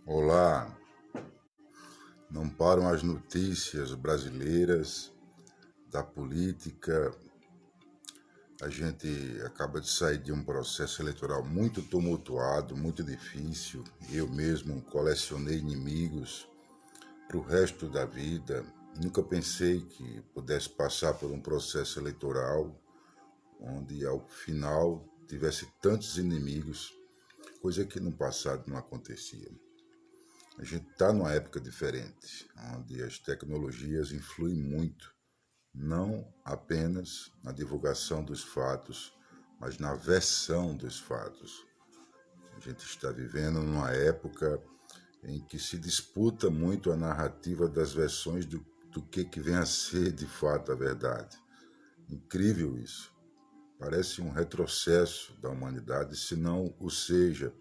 Olá, não param as notícias brasileiras da política. A gente acaba de sair de um processo eleitoral muito tumultuado, muito difícil. Eu mesmo colecionei inimigos para o resto da vida. Nunca pensei que pudesse passar por um processo eleitoral onde ao final tivesse tantos inimigos, coisa que no passado não acontecia. A gente está numa época diferente, onde as tecnologias influem muito, não apenas na divulgação dos fatos, mas na versão dos fatos. A gente está vivendo numa época em que se disputa muito a narrativa das versões do que vem a ser de fato a verdade. Incrível isso. Parece um retrocesso da humanidade, se não o seja.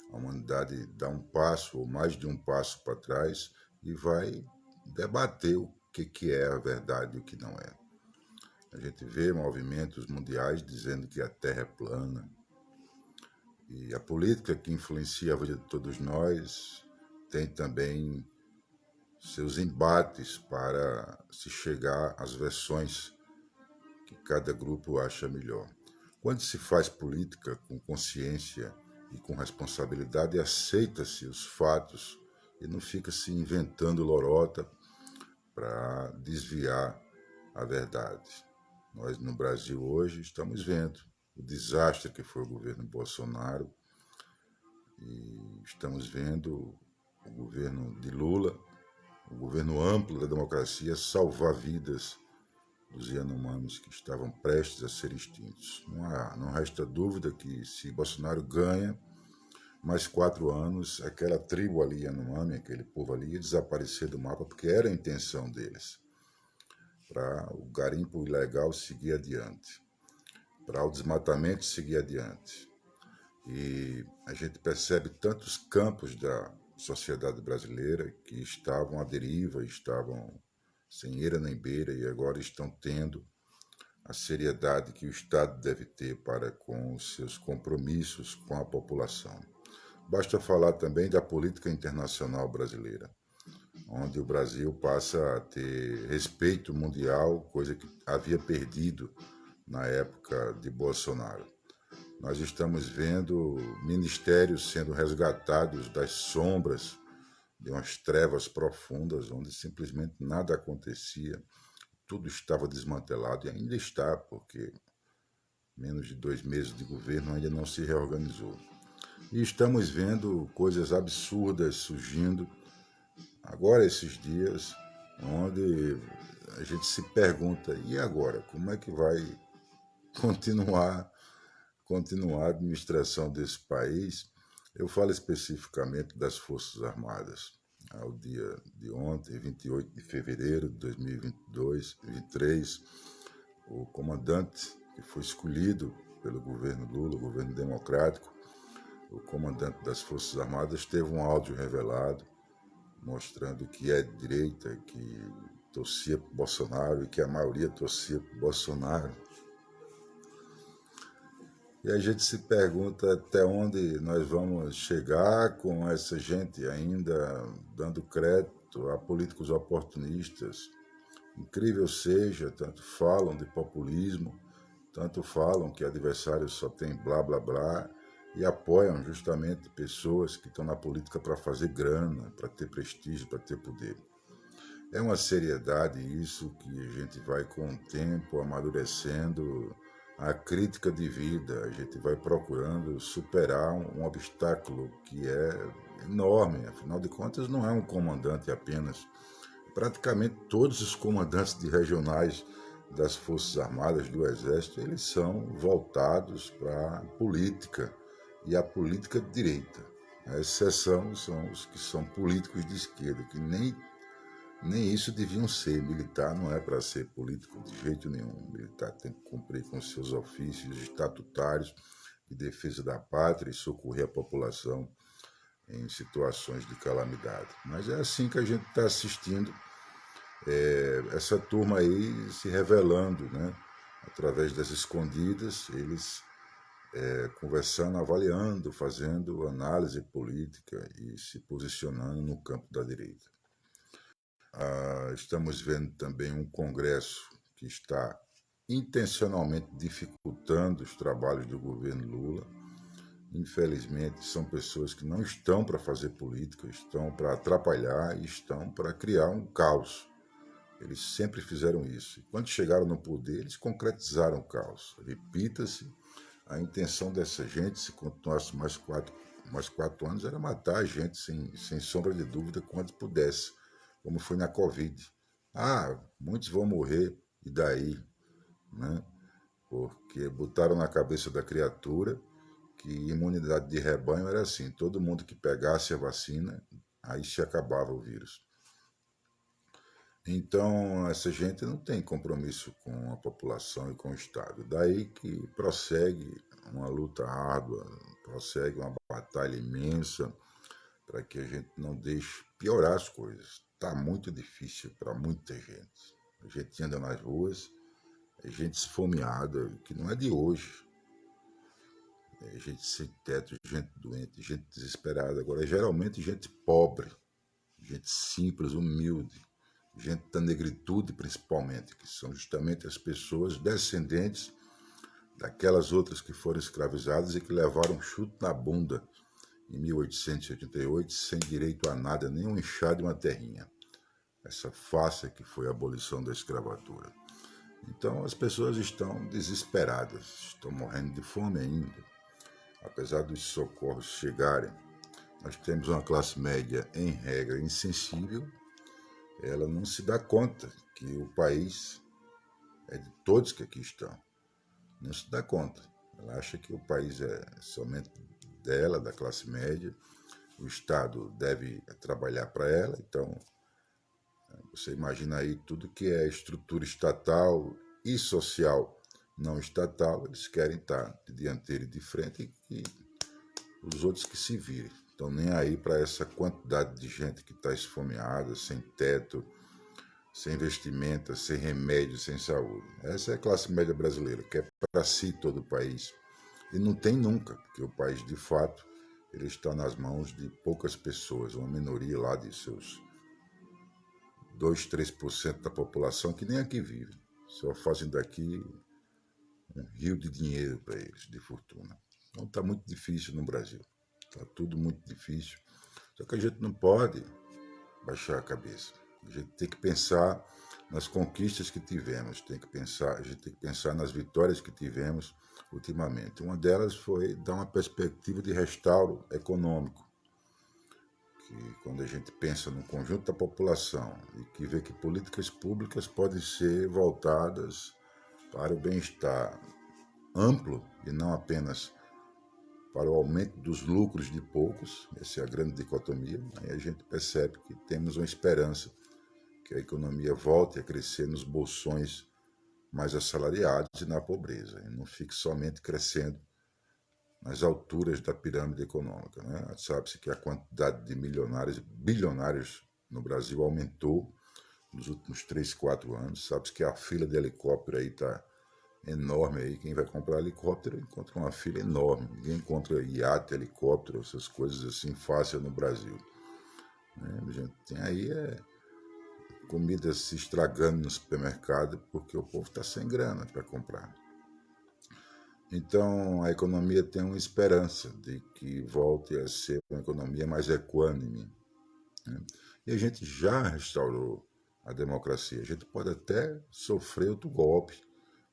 A humanidade dá um passo ou mais de um passo para trás e vai debater o que é a verdade e o que não é. A gente vê movimentos mundiais dizendo que a Terra é plana. E a política que influencia a vida de todos nós tem também seus embates para se chegar às versões que cada grupo acha melhor. Quando se faz política com consciência e com responsabilidade, aceita-se os fatos e não fica se inventando lorota para desviar a verdade. Nós no Brasil hoje estamos vendo o desastre que foi o governo Bolsonaro e estamos vendo o governo de Lula, o governo amplo da democracia, salvar vidas dos Yanomamis que estavam prestes a ser extintos. Não resta dúvida que se Bolsonaro ganha mais 4 anos, aquela tribo ali, Yanomami, aquele povo ali, ia desaparecer do mapa, porque era a intenção deles, para o garimpo ilegal seguir adiante, para o desmatamento seguir adiante. E a gente percebe tantos campos da sociedade brasileira que estavam à deriva, estavam sem eira nem beira e agora estão tendo a seriedade que o Estado deve ter para com os seus compromissos com a população. Basta falar também da política internacional brasileira, onde o Brasil passa a ter respeito mundial, coisa que havia perdido na época de Bolsonaro. Nós estamos vendo ministérios sendo resgatados das sombras de umas trevas profundas, onde simplesmente nada acontecia, tudo estava desmantelado e ainda está, porque menos de 2 meses de governo ainda não se reorganizou. E estamos vendo coisas absurdas surgindo agora esses dias, onde a gente se pergunta, e agora? Como é que vai continuar, continuar a administração desse país? Eu falo especificamente das Forças Armadas. Ao dia de ontem, 28 de fevereiro de 2022, 23, o comandante que foi escolhido pelo governo Lula, o governo democrático, o comandante das Forças Armadas, teve um áudio revelado mostrando que é de direita, que torcia para Bolsonaro e que a maioria torcia para Bolsonaro. E a gente se pergunta até onde nós vamos chegar com essa gente ainda dando crédito a políticos oportunistas. Incrível seja, tanto falam de populismo, tanto falam que adversários só tem blá blá blá e apoiam justamente pessoas que estão na política para fazer grana, para ter prestígio, para ter poder. É uma seriedade isso que a gente vai com o tempo amadurecendo a crítica de vida, a gente vai procurando superar um obstáculo que é enorme, afinal de contas não é um comandante apenas. Praticamente todos os comandantes de regionais das Forças Armadas, do Exército, eles são voltados para a política e a política de direita. A exceção são os que são políticos de esquerda, que nem isso deviam ser. Militar não é para ser político de jeito nenhum. Militar tem que cumprir com seus ofícios estatutários de defesa da pátria e socorrer a população em situações de calamidade. Mas é assim que a gente está assistindo essa turma aí se revelando, né? Através das escondidas, eles conversando, avaliando, fazendo análise política e se posicionando no campo da direita. Estamos vendo também um Congresso que está intencionalmente dificultando os trabalhos do governo Lula. Infelizmente, são pessoas que não estão para fazer política, estão para atrapalhar e estão para criar um caos. Eles sempre fizeram isso. E quando chegaram no poder, eles concretizaram o caos. Repita-se, a intenção dessa gente, se continuasse mais quatro anos, era matar a gente sem sombra de dúvida quando pudesse, como foi na Covid. Muitos vão morrer, e daí? Né? Porque botaram na cabeça da criatura que imunidade de rebanho era assim, todo mundo que pegasse a vacina, aí se acabava o vírus. Então, essa gente não tem compromisso com a população e com o Estado. Daí que prossegue uma luta árdua, prossegue uma batalha imensa para que a gente não deixe piorar as coisas. Está muito difícil para muita gente. A gente anda nas ruas, é gente esfomeada, que não é de hoje. É gente sem teto, gente doente, gente desesperada. Agora, geralmente gente pobre, gente simples, humilde, gente da negritude principalmente, que são justamente as pessoas descendentes daquelas outras que foram escravizadas e que levaram um chute na bunda em 1888 sem direito a nada, nem um enxado de uma terrinha. Essa farsa que foi a abolição da escravatura. Então as pessoas estão desesperadas, estão morrendo de fome ainda. Apesar dos socorros chegarem, nós temos uma classe média, em regra, insensível. Ela não se dá conta que o país é de todos que aqui estão. Não se dá conta. Ela acha que o país é somente dela, da classe média. O Estado deve trabalhar para ela. Então, você imagina aí tudo que é estrutura estatal e social não estatal, eles querem estar de dianteiro e de frente e os outros que se virem. Estão nem aí para essa quantidade de gente que está esfomeada, sem teto, sem vestimenta, sem remédio, sem saúde. Essa é a classe média brasileira, que é para si todo o país. E não tem nunca, porque o país, de fato, ele está nas mãos de poucas pessoas, uma minoria lá de seus 2, 3% da população que nem aqui vive. Só fazem daqui um rio de dinheiro para eles, de fortuna. Então está muito difícil no Brasil. Está tudo muito difícil. Só que a gente não pode baixar a cabeça. A gente tem que pensar nas conquistas que tivemos, a gente tem que pensar nas vitórias que tivemos ultimamente. Uma delas foi dar uma perspectiva de restauro econômico, que quando a gente pensa no conjunto da população e que vê que políticas públicas podem ser voltadas para o bem-estar amplo e não apenas para o aumento dos lucros de poucos, essa é a grande dicotomia, aí a gente percebe que temos uma esperança que a economia volte a crescer nos bolsões mais assalariados e na pobreza, e não fique somente crescendo nas alturas da pirâmide econômica. Né? Sabe-se que a quantidade de milionários e bilionários no Brasil aumentou nos últimos 3, 4 anos. Sabe-se que a fila de helicóptero aí está enorme. Aí. Quem vai comprar helicóptero encontra uma fila enorme. Ninguém encontra iate, helicóptero, essas coisas assim fácil no Brasil. Né? A gente tem aí comida se estragando no supermercado porque o povo está sem grana para comprar. Então, a economia tem uma esperança de que volte a ser uma economia mais equânime. Né? E a gente já restaurou a democracia. A gente pode até sofrer outro golpe,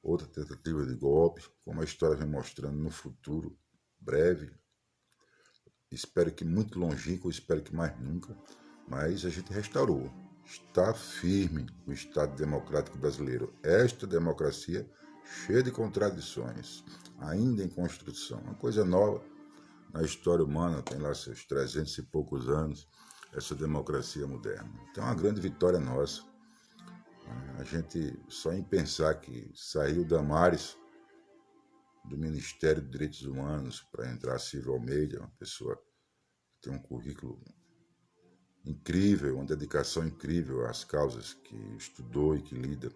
outra tentativa de golpe, como a história vem mostrando no futuro breve. Espero que muito longínquo, espero que mais nunca, mas a gente restaurou. Está firme o Estado Democrático Brasileiro. Esta democracia cheia de contradições, ainda em construção. Uma coisa nova na história humana, tem lá seus 300 e poucos anos, essa democracia moderna. Então é uma grande vitória nossa. A gente, só em pensar que saiu Damares do Ministério de Direitos Humanos para entrar Silvio Almeida, uma pessoa que tem um currículo incrível, uma dedicação incrível às causas que estudou e que lida.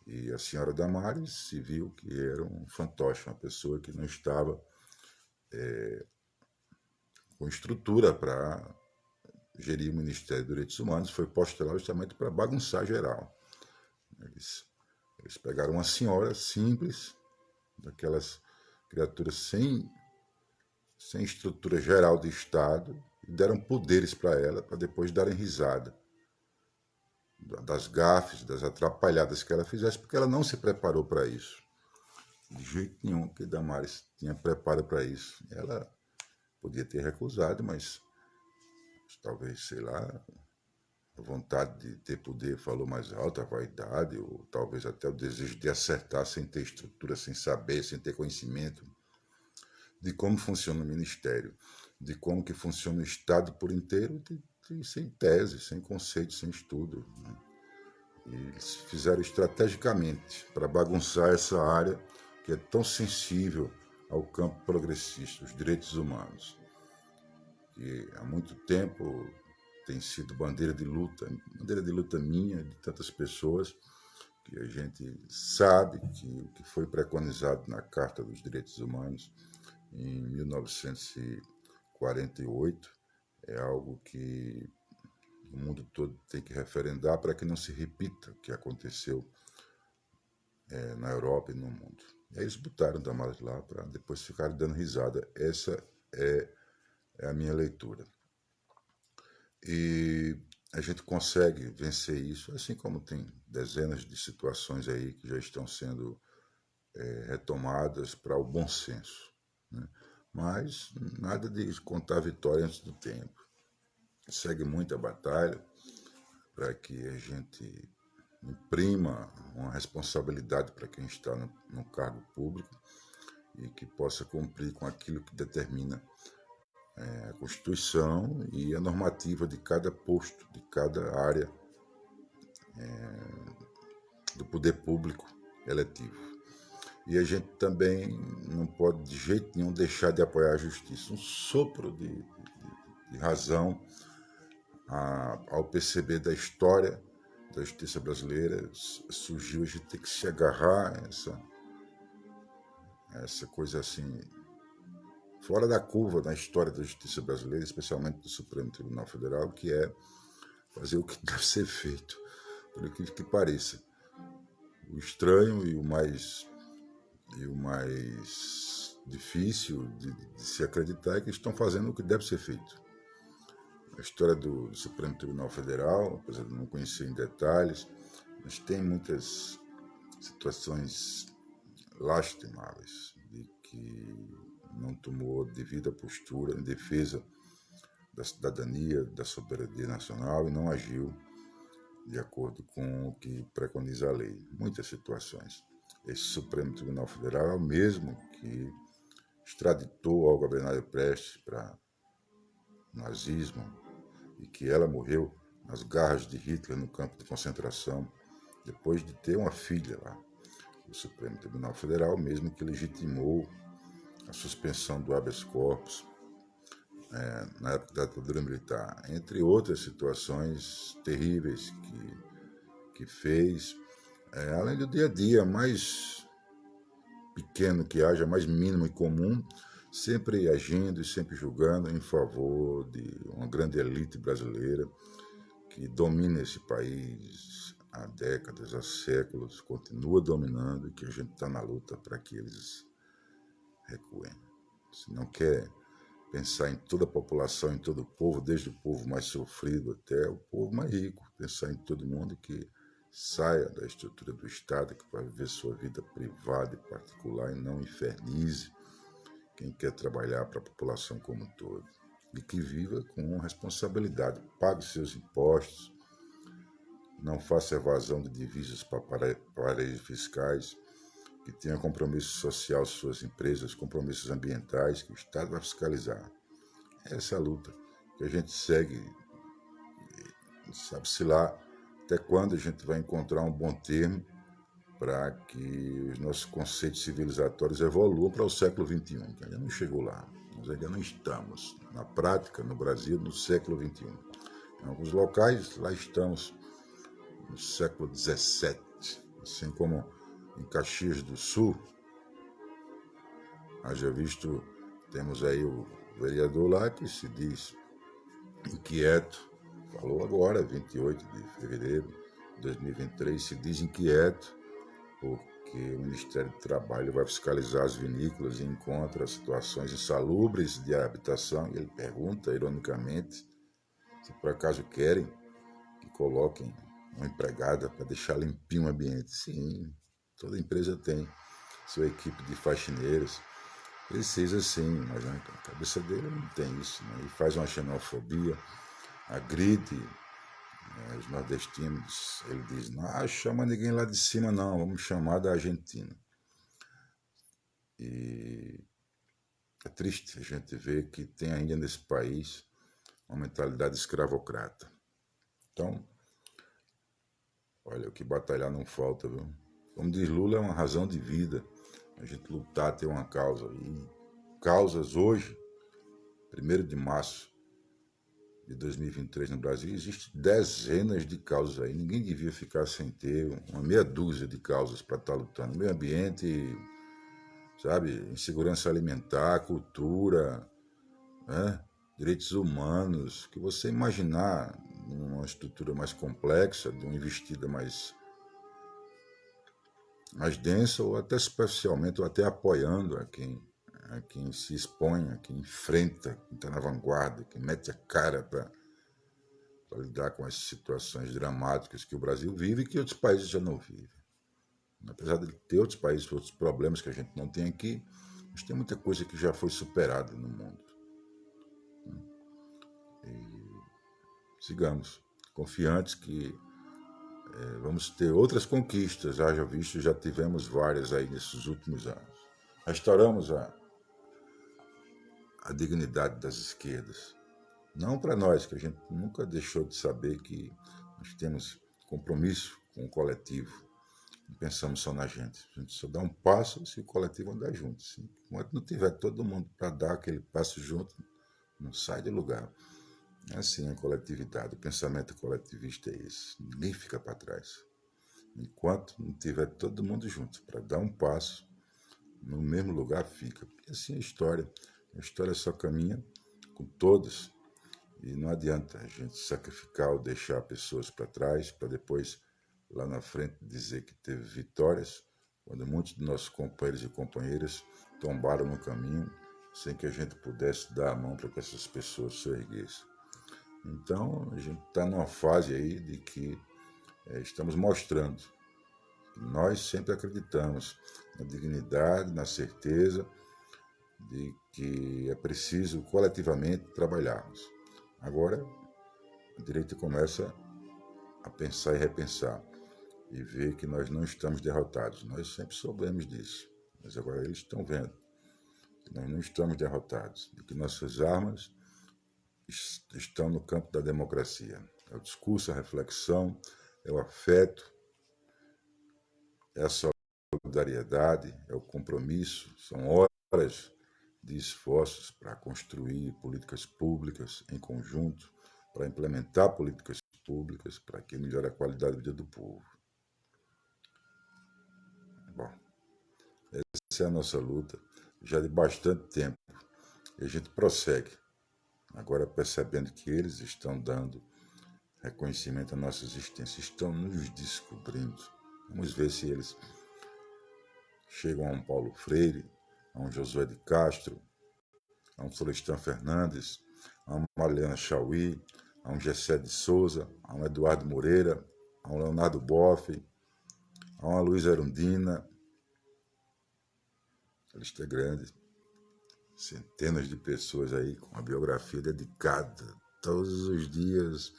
E a senhora Damares se viu que era um fantoche, uma pessoa que não estava com estrutura para gerir o Ministério dos Direitos Humanos, foi posto lá justamente para bagunçar geral. Eles pegaram uma senhora simples, daquelas criaturas sem estrutura geral de Estado, e deram poderes para ela, para depois darem risada das gafes, das atrapalhadas que ela fizesse, porque ela não se preparou para isso. De jeito nenhum que Damares tinha preparo para isso. Ela podia ter recusado, mas talvez, sei lá, a vontade de ter poder falou mais alto, a vaidade, ou talvez até o desejo de acertar sem ter estrutura, sem saber, sem ter conhecimento de como funciona o ministério, de como que funciona o Estado por inteiro, sem tese, sem conceito, sem estudo. Né? E eles fizeram estrategicamente para bagunçar essa área que é tão sensível ao campo progressista, os direitos humanos, que há muito tempo tem sido bandeira de luta minha, de tantas pessoas, que a gente sabe que o que foi preconizado na Carta dos Direitos Humanos em 1948 é algo que o mundo todo tem que referendar para que não se repita o que aconteceu na Europa e no mundo. E aí eles botaram Damares lá para depois ficarem dando risada. Essa é a minha leitura. E a gente consegue vencer isso, assim como tem dezenas de situações aí que já estão sendo retomadas para o bom senso. Né? Mas nada de contar vitória antes do tempo. Segue muita batalha para que a gente imprima uma responsabilidade para quem está no cargo público e que possa cumprir com aquilo que determina a Constituição e a normativa de cada posto, de cada área do poder público eletivo. E a gente também não pode de jeito nenhum deixar de apoiar a justiça. Um sopro de razão ao perceber da história da justiça brasileira surgiu a gente ter que se agarrar a essa coisa assim fora da curva na história da justiça brasileira, especialmente do Supremo Tribunal Federal, que é fazer o que deve ser feito, por aquilo que pareça. O estranho e o mais difícil de se acreditar é que estão fazendo o que deve ser feito. A história do Supremo Tribunal Federal, apesar de não conhecer em detalhes, mas tem muitas situações lastimáveis de que não tomou devida postura em defesa da cidadania, da soberania nacional e não agiu de acordo com o que preconiza a lei. Muitas situações. Esse Supremo Tribunal Federal é o mesmo que extraditou Olga Bernardo Prestes para o nazismo e que ela morreu nas garras de Hitler no campo de concentração, depois de ter uma filha lá. O Supremo Tribunal Federal, mesmo que legitimou a suspensão do habeas corpus na época da ditadura militar, entre outras situações terríveis que fez, além do dia a dia mais pequeno que haja, mais mínimo e comum, sempre agindo e sempre julgando em favor de uma grande elite brasileira que domina esse país há décadas, há séculos, continua dominando e que a gente está na luta para que eles recuem. Se não quer pensar em toda a população, em todo o povo, desde o povo mais sofrido até o povo mais rico, pensar em todo mundo que saia da estrutura do Estado, que vai viver sua vida privada e particular e não infernize quem quer trabalhar para a população como um todo. E que viva com responsabilidade, pague seus impostos, não faça evasão de divisas para paraísos fiscais, que tenha compromisso social suas empresas, compromissos ambientais, que o Estado vai fiscalizar. Essa é a luta que a gente segue, sabe-se lá até quando a gente vai encontrar um bom termo para que os nossos conceitos civilizatórios evoluam para o século XXI, que ainda não chegou lá. Nós ainda não estamos, na prática, no Brasil, no século XXI. Em alguns locais, lá estamos no século XVII, assim como em Caxias do Sul, haja visto temos aí o vereador lá que se diz inquieto, falou agora, 28 de fevereiro de 2023, se diz inquieto porque o Ministério do Trabalho vai fiscalizar as vinícolas e encontra situações insalubres de habitação. E ele pergunta, ironicamente, se por acaso querem que coloquem uma empregada para deixar limpinho o ambiente. Sim, toda empresa tem sua equipe de faxineiros. Precisa sim, mas na cabeça dele não tem isso. Né? E faz uma xenofobia, agride os nordestinos. Ele diz, não chama ninguém lá de cima não, vamos chamar da Argentina. E é triste a gente ver que tem ainda nesse país uma mentalidade escravocrata. Então, olha, o que batalhar não falta, viu? Como diz Lula, é uma razão de vida a gente lutar, ter uma causa. E causas hoje, 1º de março de 2023 no Brasil, existem dezenas de causas aí. Ninguém devia ficar sem ter uma meia dúzia de causas para estar lutando. Meio ambiente, sabe, insegurança alimentar, cultura, né? Direitos humanos, que você imaginar numa estrutura mais complexa, de uma investida mais densa, ou até superficialmente, ou até apoiando a quem se expõe, a quem enfrenta, quem está na vanguarda, quem mete a cara para lidar com as situações dramáticas que o Brasil vive e que outros países já não vivem. Apesar de ter outros países, outros problemas que a gente não tem aqui, mas tem muita coisa que já foi superada no mundo. E sigamos, confiantes que vamos ter outras conquistas, haja visto, já tivemos várias aí nesses últimos anos. Restauramos a dignidade das esquerdas. Não para nós, que a gente nunca deixou de saber que nós temos compromisso com o coletivo. Não pensamos só na gente. A gente só dá um passo se o coletivo andar junto. Sim. Enquanto não tiver todo mundo para dar aquele passo junto, não sai de lugar. É assim a coletividade, o pensamento coletivista é esse. Ninguém fica para trás. Enquanto não tiver todo mundo junto para dar um passo, no mesmo lugar fica. Porque assim é a história. A história só caminha com todos. E não adianta a gente sacrificar ou deixar pessoas para trás para depois, lá na frente, dizer que teve vitórias, quando muitos de nossos companheiros e companheiras tombaram no caminho sem que a gente pudesse dar a mão para que essas pessoas se erguessem. Então, a gente está numa fase aí de que estamos mostrando que nós sempre acreditamos na dignidade, na certeza de que é preciso coletivamente trabalharmos. Agora, a direita começa a pensar e repensar e ver que nós não estamos derrotados. Nós sempre soubemos disso, mas agora eles estão vendo que nós não estamos derrotados e que nossas armas estão no campo da democracia. É o discurso, a reflexão, é o afeto, é a solidariedade, é o compromisso, são horas de esforços para construir políticas públicas em conjunto, para implementar políticas públicas para que melhore a qualidade de vida do povo. Bom, essa é a nossa luta, já de bastante tempo, e a gente prossegue, agora percebendo que eles estão dando reconhecimento à nossa existência, estão nos descobrindo. Vamos ver se eles chegam a um Paulo Freire, a um Josué de Castro, a um Florestan Fernandes, a uma Mariana Chauí, a um Gessé de Souza, a um Eduardo Moreira, a um Leonardo Boff, a uma Luísa Erundina. A lista é grande. Centenas de pessoas aí com a biografia dedicada todos os dias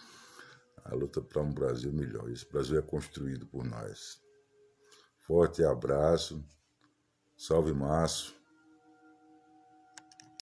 à luta para um Brasil melhor. Esse Brasil é construído por nós. Forte abraço. Salve Márcio.